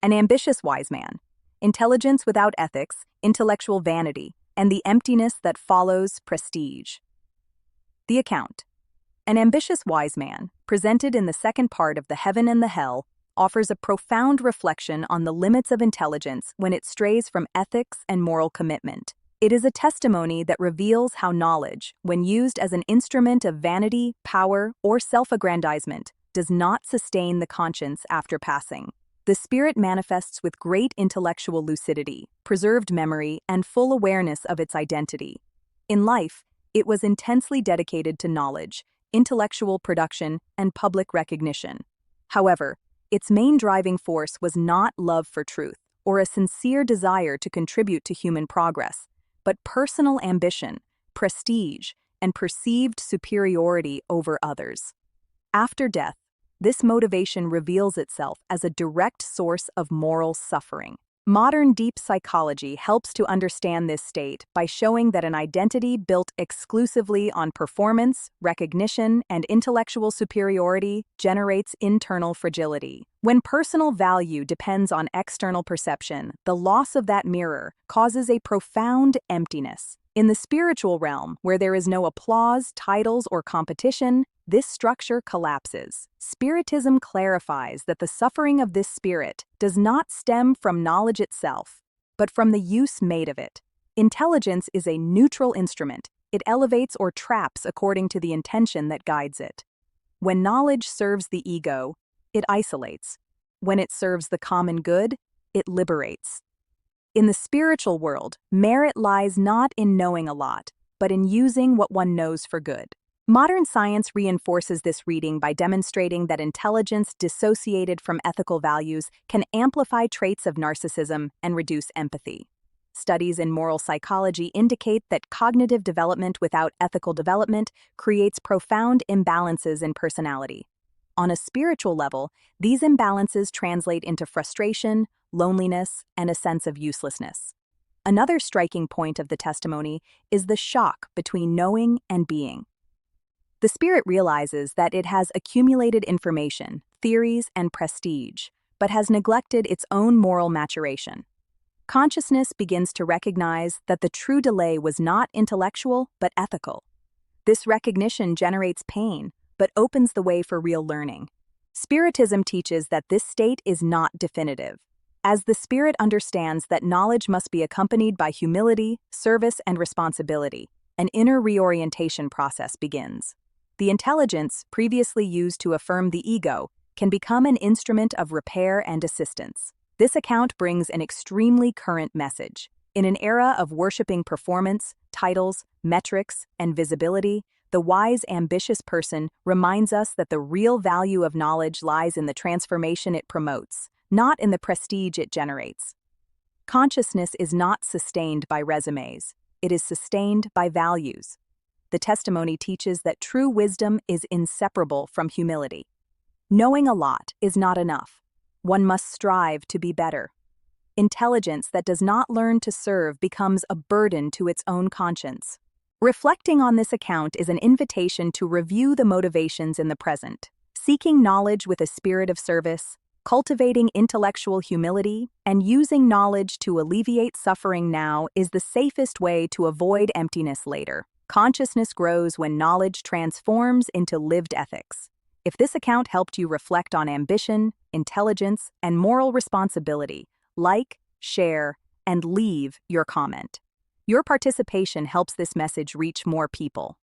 An ambitious wise man. Intelligence without ethics, intellectual vanity, and the emptiness that follows prestige. The account. An ambitious wise man, presented in the second part of The Heaven and the Hell, offers a profound reflection on the limits of intelligence when it strays from ethics and moral commitment. It is a testimony that reveals how knowledge, when used as an instrument of vanity, power, or self-aggrandizement, does not sustain the conscience after passing. The spirit manifests with great intellectual lucidity, preserved memory, and full awareness of its identity. In life, it was intensely dedicated to knowledge, intellectual production, and public recognition. However, its main driving force was not love for truth or a sincere desire to contribute to human progress, but personal ambition, prestige, and perceived superiority over others. After death, this motivation reveals itself as a direct source of moral suffering. Modern deep psychology helps to understand this state by showing that an identity built exclusively on performance, recognition, and intellectual superiority generates internal fragility. When personal value depends on external perception, the loss of that mirror causes a profound emptiness. In the spiritual realm, where there is no applause, titles, or competition, this structure collapses. Spiritism clarifies that the suffering of this spirit does not stem from knowledge itself, but from the use made of it. Intelligence is a neutral instrument. It elevates or traps according to the intention that guides it. When knowledge serves the ego, it isolates. When it serves the common good, it liberates. In the spiritual world, merit lies not in knowing a lot, but in using what one knows for good. Modern science reinforces this reading by demonstrating that intelligence dissociated from ethical values can amplify traits of narcissism and reduce empathy. Studies in moral psychology indicate that cognitive development without ethical development creates profound imbalances in personality. On a spiritual level, these imbalances translate into frustration, loneliness, and a sense of uselessness. Another striking point of the testimony is the shock between knowing and being. The spirit realizes that it has accumulated information, theories, and prestige, but has neglected its own moral maturation. Consciousness begins to recognize that the true delay was not intellectual, but ethical. This recognition generates pain, but opens the way for real learning. Spiritism teaches that this state is not definitive. As the spirit understands that knowledge must be accompanied by humility, service, and responsibility, an inner reorientation process begins. The intelligence, previously used to affirm the ego, can become an instrument of repair and assistance. This account brings an extremely current message. In an era of worshiping performance, titles, metrics, and visibility, the wise, ambitious person reminds us that the real value of knowledge lies in the transformation it promotes, not in the prestige it generates. Consciousness is not sustained by resumes. It is sustained by values. The testimony teaches that true wisdom is inseparable from humility. Knowing a lot is not enough. One must strive to be better. Intelligence that does not learn to serve becomes a burden to its own conscience. Reflecting on this account is an invitation to review the motivations in the present. Seeking knowledge with a spirit of service, cultivating intellectual humility, and using knowledge to alleviate suffering now is the safest way to avoid emptiness later. Consciousness grows when knowledge transforms into lived ethics. If this account helped you reflect on ambition, intelligence, and moral responsibility, like, share, and leave your comment. Your participation helps this message reach more people.